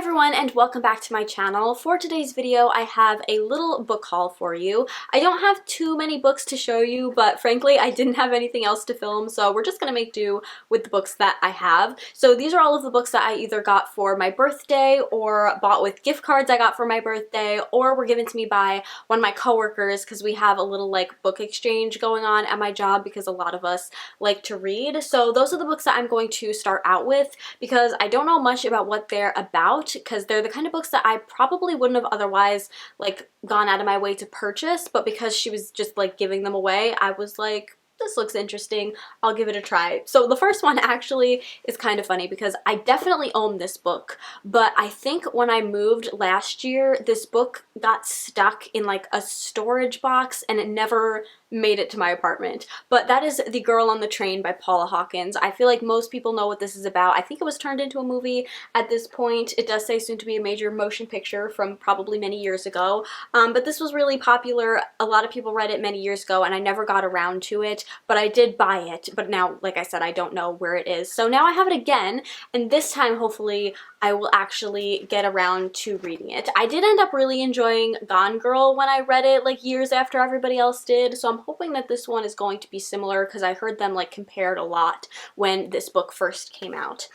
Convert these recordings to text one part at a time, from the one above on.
everyone, and welcome back to my channel. For today's video, I have a little book haul for you. I don't have too many books to show you, but frankly, I didn't have anything else to film, so we're just gonna make do with the books that I have. So these are all of the books that I either got for my birthday or bought with gift cards I got for my birthday, or were given to me by one of my coworkers because we have a little like book exchange going on at my job because a lot of us like to read. So those are the books that I'm going to start out with because I don't know much about what they're about, because they're the kind of books that I probably wouldn't have otherwise like gone out of my way to purchase, but because she was just like giving them away, I was like, this looks interesting, I'll give it a try. So the first one actually is kind of funny because I definitely own this book, but I think when I moved last year, this book got stuck in like a storage box and it never made it to my apartment. But that is The Girl on the Train by Paula Hawkins. I feel like most people know what this is about. I think it was turned into a movie at this point. It does say soon to be a major motion picture from probably many years ago. But this was really popular. A lot of people read it many years ago and I never got around to it, but I did buy it. But now, like I said, I don't know where it is. So now I have it again, and this time hopefully I will actually get around to reading it. I did end up really enjoying Gone Girl when I read it like years after everybody else did, so I'm hoping that this one is going to be similar because I heard them like compared a lot when this book first came out.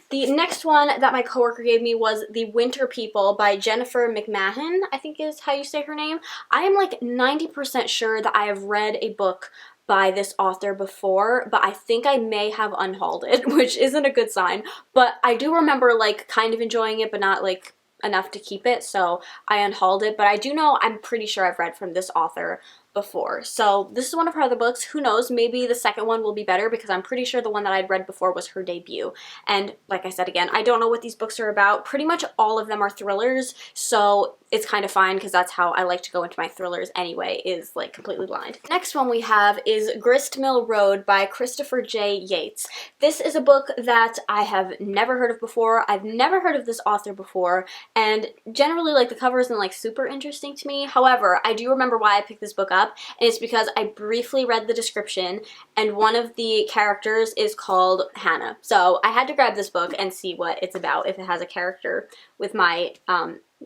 The next one that my coworker gave me was The Winter People by Jennifer McMahon, I think is how you say her name. I am like 90% sure that I have read a book by this author before, but I think I may have unhauled it, which isn't a good sign, but I do remember like kind of enjoying it, but not like enough to keep it, so I unhauled it. But I do know, I'm pretty sure I've read from this author before. So this is one of her other books. Who knows, maybe the second one will be better because I'm pretty sure the one that I'd read before was her debut. And like I said again, I don't know what these books are about. Pretty much all of them are thrillers, so it's kind of fine because that's how I like to go into my thrillers anyway, is like completely blind. Next one we have is Gristmill Road by Christopher J. Yates. This is a book that I have never heard of before. I've never heard of this author before, and generally like the cover isn't like super interesting to me. However, I do remember why I picked this book up, and it's because I briefly read the description and one of the characters is called Hannah. So I had to grab this book and see what it's about if it has a character with my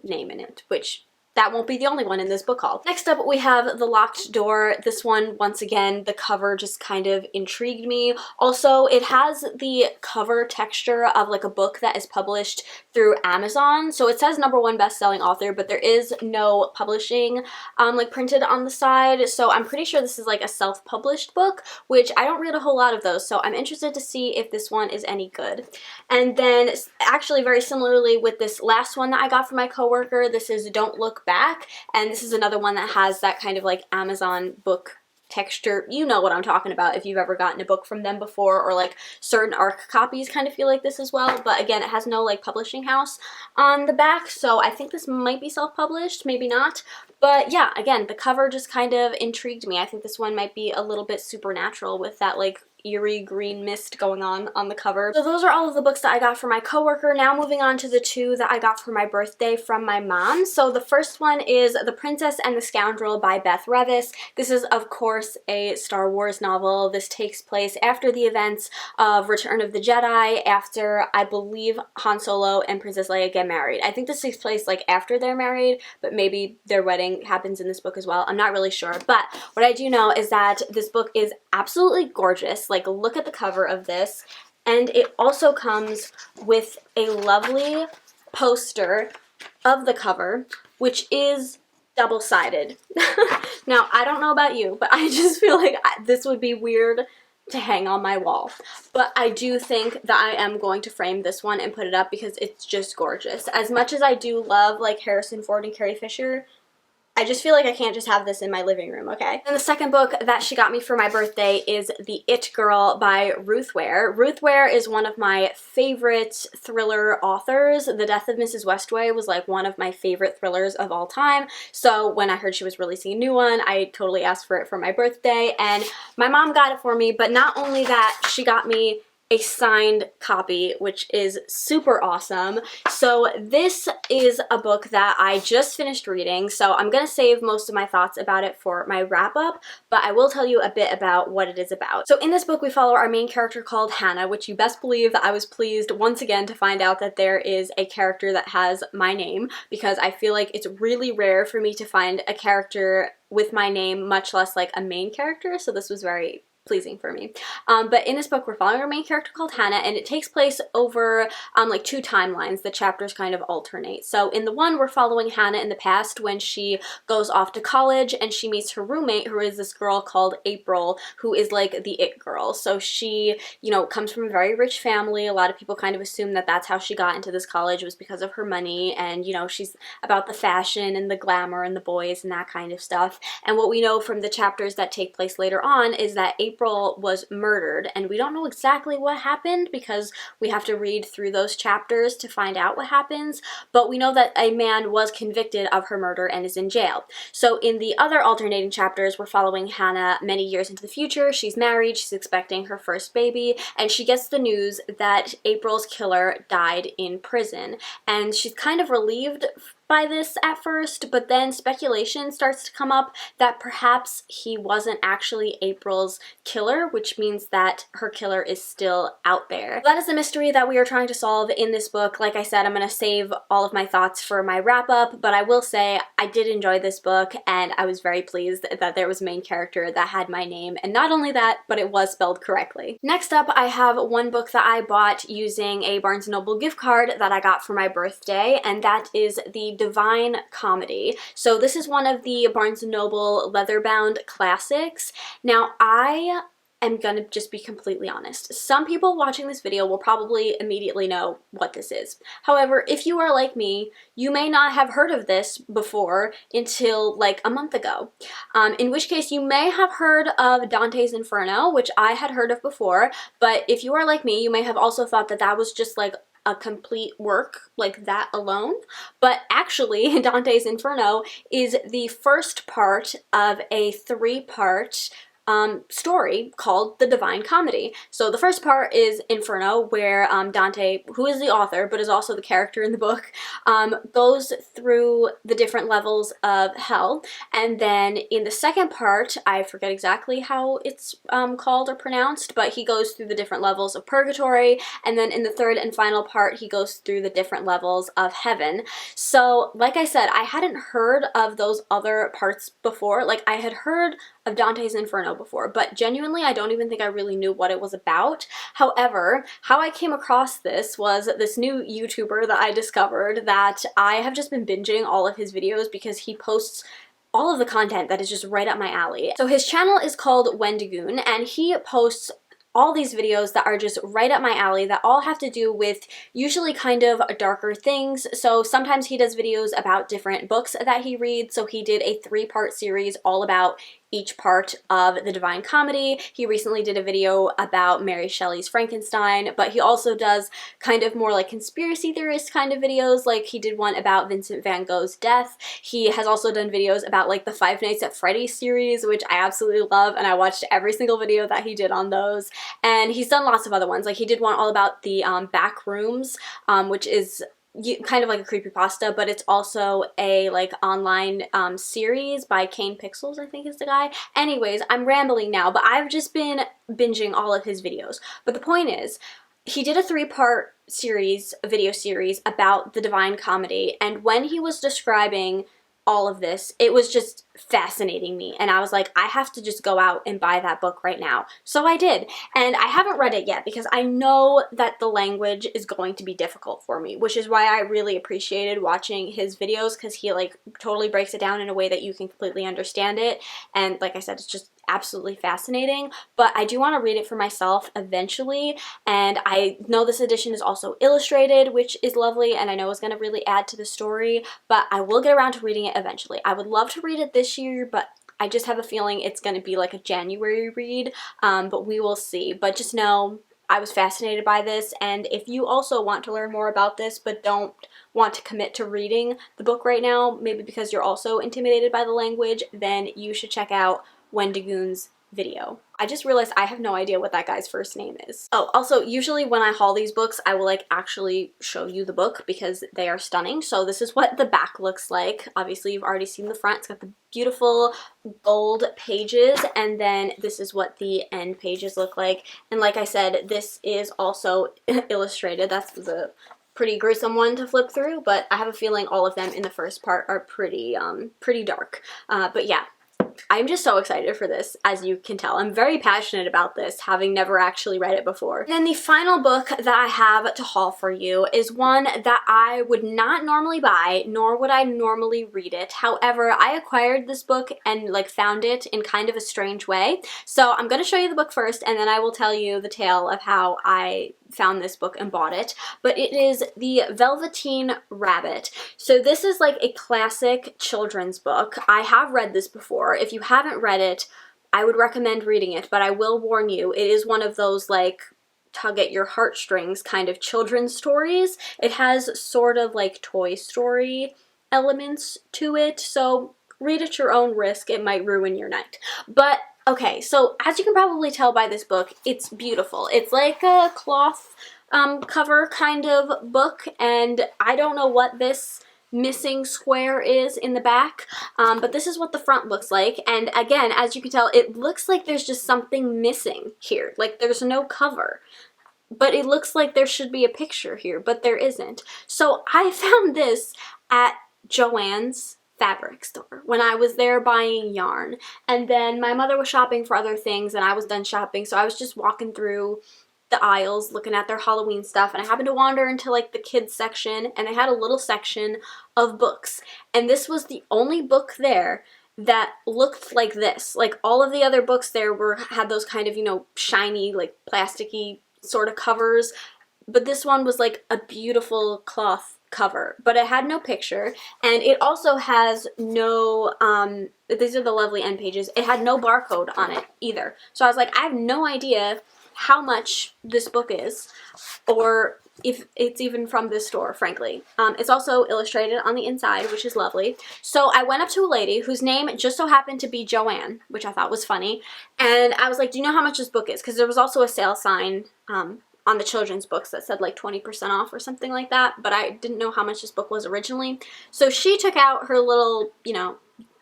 name in it, which that won't be the only one in this book haul. Next up, we have The Locked Door. This one, once again, the cover just kind of intrigued me. Also, it has the cover texture of like a book that is published through Amazon. So it says #1 best-selling author, but there is no publishing like printed on the side. So I'm pretty sure this is like a self-published book, which I don't read a whole lot of those. So I'm interested to see if this one is any good. And then actually very similarly with this last one that I got from my coworker, this is Don't Look Back, and this is another one that has that kind of like Amazon book texture. You know what I'm talking about if you've ever gotten a book from them before, or like certain ARC copies kind of feel like this as well, but again, it has no like publishing house on the back, so I think this might be self-published, maybe not. But yeah, again, the cover just kind of intrigued me. I think this one might be a little bit supernatural with that like eerie green mist going on the cover. So those are all of the books that I got for my coworker. Now moving on to the two that I got for my birthday from my mom. So the first one is The Princess and the Scoundrel by Beth Revis. This is of course a Star Wars novel. This takes place after the events of Return of the Jedi, after I believe Han Solo and Princess Leia get married. I think this takes place like after they're married, but maybe their wedding happens in this book as well. I'm not really sure, but what I do know is that this book is absolutely gorgeous. Like, look at the cover of this, and it also comes with a lovely poster of the cover, which is double-sided. Now, I don't know about you, but I just feel like this would be weird to hang on my wall. But I do think that I am going to frame this one and put it up because it's just gorgeous. As much as I do love, like, Harrison Ford and Carrie Fisher, I just feel like I can't just have this in my living room, okay? And the second book that she got me for my birthday is The It Girl by Ruth Ware. Ruth Ware is one of my favorite thriller authors. The Death of Mrs. Westaway was like one of my favorite thrillers of all time. So when I heard she was releasing a new one, I totally asked for it for my birthday, and my mom got it for me. But not only that, she got me a signed copy, which is super awesome. So this is a book that I just finished reading, so I'm gonna save most of my thoughts about it for my wrap up, but I will tell you a bit about what it is about. So in this book we follow our main character called Hannah, which you best believe that I was pleased once again to find out that there is a character that has my name, because I feel like it's really rare for me to find a character with my name, much less like a main character, so this was very pleasing for me. But in this book, we're following our main character called Hannah, and it takes place over like 2 timelines. The chapters kind of alternate. So in the one, we're following Hannah in the past when she goes off to college and she meets her roommate, who is this girl called April, who is like the it girl. So she, you know, comes from a very rich family. A lot of people kind of assume that that's how she got into this college, was because of her money, and you know, she's about the fashion and the glamour and the boys and that kind of stuff. And what we know from the chapters that take place later on is that April was murdered, and we don't know exactly what happened because we have to read through those chapters to find out what happens, but we know that a man was convicted of her murder and is in jail. So in the other alternating chapters, we're following Hannah many years into the future. She's married, she's expecting her first baby, and she gets the news that April's killer died in prison, and she's kind of relieved by this at first, but then speculation starts to come up that perhaps he wasn't actually April's killer, which means that her killer is still out there. That is the mystery that we are trying to solve in this book. Like I said, I'm going to save all of my thoughts for my wrap-up, but I will say I did enjoy this book, and I was very pleased that there was a main character that had my name, and not only that, but it was spelled correctly. Next up, I have one book that I bought using a Barnes & Noble gift card that I got for my birthday, and that is the Divine Comedy. So this is one of the Barnes & Noble leather-bound classics. Now, I am gonna just be completely honest. Some people watching this video will probably immediately know what this is. However, if you are like me, you may not have heard of this before until like a month ago. In which case you may have heard of Dante's Inferno, which I had heard of before, but if you are like me, you may have also thought that that was just like a complete work like that alone. But actually, Dante's Inferno is the first part of a 3-part story called The Divine Comedy. So the first part is Inferno, where Dante, who is the author but is also the character in the book, goes through the different levels of hell. And then in the second part, I forget exactly how it's called or pronounced, but he goes through the different levels of purgatory. And then in the third and final part, he goes through the different levels of heaven. So like I said, I hadn't heard of those other parts before. Like, I had heard of Dante's Inferno before, but genuinely I don't even think I really knew what it was about. However, how I came across this was this new YouTuber that I discovered that I have just been binging all of his videos because he posts all of the content that is just right up my alley. So his channel is called Wendigoon, and he posts all these videos that are just right up my alley that all have to do with usually kind of darker things. So sometimes he does videos about different books that he reads. So he did a 3-part series all about each part of the Divine Comedy. He recently did a video about Mary Shelley's Frankenstein, but he also does kind of more like conspiracy theorist kind of videos. Like he did one about Vincent van Gogh's death. He has also done videos about like the Five Nights at Freddy's series, which I absolutely love, and I watched every single video that he did on those. And he's done lots of other ones. Like he did one all about the back rooms, which is kind of like a creepypasta, but it's also a like online series by Kane Pixels, I think is the guy. Anyways, I'm rambling now, but I've just been binging all of his videos. But the point is, he did a 3-part series, a video series about the Divine Comedy, and when he was describing all of this, it was just fascinating me, and I was like, I have to just go out and buy that book right now. So I did, and I haven't read it yet because I know that the language is going to be difficult for me, which is why I really appreciated watching his videos, because he like totally breaks it down in a way that you can completely understand it, and like I said, it's just absolutely fascinating. But I do want to read it for myself eventually, and I know this edition is also illustrated, which is lovely, and I know it's going to really add to the story, but I will get around to reading it eventually. I would love to read it this year, but I just have a feeling it's going to be like a January read, but we will see. But just know I was fascinated by this, and if you also want to learn more about this but don't want to commit to reading the book right now, maybe because you're also intimidated by the language, then you should check out Wendigoon's video. I just realized I have no idea what that guy's first name is. Oh, also, usually when I haul these books, I will like actually show you the book because they are stunning. So this is what the back looks like. Obviously, you've already seen the front. It's got the beautiful gold pages, and then this is what the end pages look like. And like I said, this is also illustrated. That's the pretty gruesome one to flip through, but I have a feeling all of them in the first part are pretty dark. But yeah, I'm just so excited for this, as you can tell. I'm very passionate about this, having never actually read it before. And then the final book that I have to haul for you is one that I would not normally buy, nor would I normally read it. However, I acquired this book and like found it in kind of a strange way. So I'm going to show you the book first, and then I will tell you the tale of how I found this book and bought it. But it is The Velveteen Rabbit. So this is like a classic children's book. I have read this before. If you haven't read it, I would recommend reading it, but I will warn you, it is one of those like tug at your heartstrings kind of children's stories. It has sort of like Toy Story elements to it, so read at your own risk. It might ruin your night. But okay, so as you can probably tell by this book, it's beautiful. It's like a cloth cover kind of book, and I don't know what this missing square is in the back, but this is what the front looks like. And again, as you can tell, it looks like there's just something missing here. Like there's no cover, but it looks like there should be a picture here, but there isn't. So I found this at Joann's fabric store when I was there buying yarn, and then my mother was shopping for other things and I was done shopping, so I was just walking through the aisles looking at their Halloween stuff, and I happened to wander into like the kids section, and they had a little section of books, and this was the only book there that looked like this. Like all of the other books there had those kind of, you know, shiny like plasticky sort of covers, but this one was like a beautiful cloth cover, but it had no picture, and it also has no these are the lovely end pages. It had no barcode on it either. So I was like, I have no idea how much this book is, or if it's even from this store, frankly. It's also illustrated on the inside, which is lovely. So I went up to a lady whose name just so happened to be Joanne, which I thought was funny, and I was like, do you know how much this book is? Because there was also a sale sign on the children's books that said like 20% off or something like that, but I didn't know how much this book was originally. So she took out her little, you know,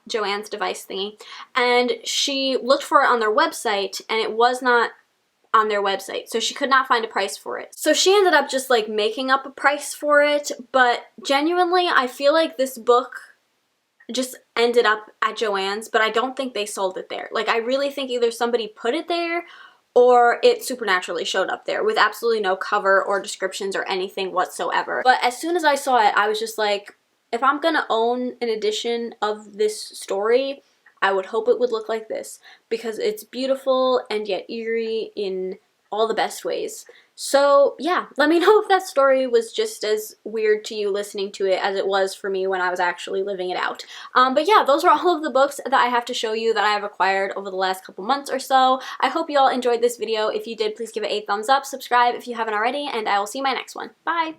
Joanne's device thingy, and she looked for it on their website, and it was not on their website, so she could not find a price for it. So she ended up just like making up a price for it, but genuinely I feel like this book just ended up at Joann's, but I don't think they sold it there. Like I really think either somebody put it there or it supernaturally showed up there with absolutely no cover or descriptions or anything whatsoever. But as soon as I saw it, I was just like, if I'm gonna own an edition of this story, I would hope it would look like this, because it's beautiful and yet eerie in all the best ways. So yeah, let me know if that story was just as weird to you listening to it as it was for me when I was actually living it out. But yeah, those are all of the books that I have to show you that I have acquired over the last couple months or so. I hope you all enjoyed this video. If you did, please give it a thumbs up, subscribe if you haven't already, and I will see you in my next one. Bye!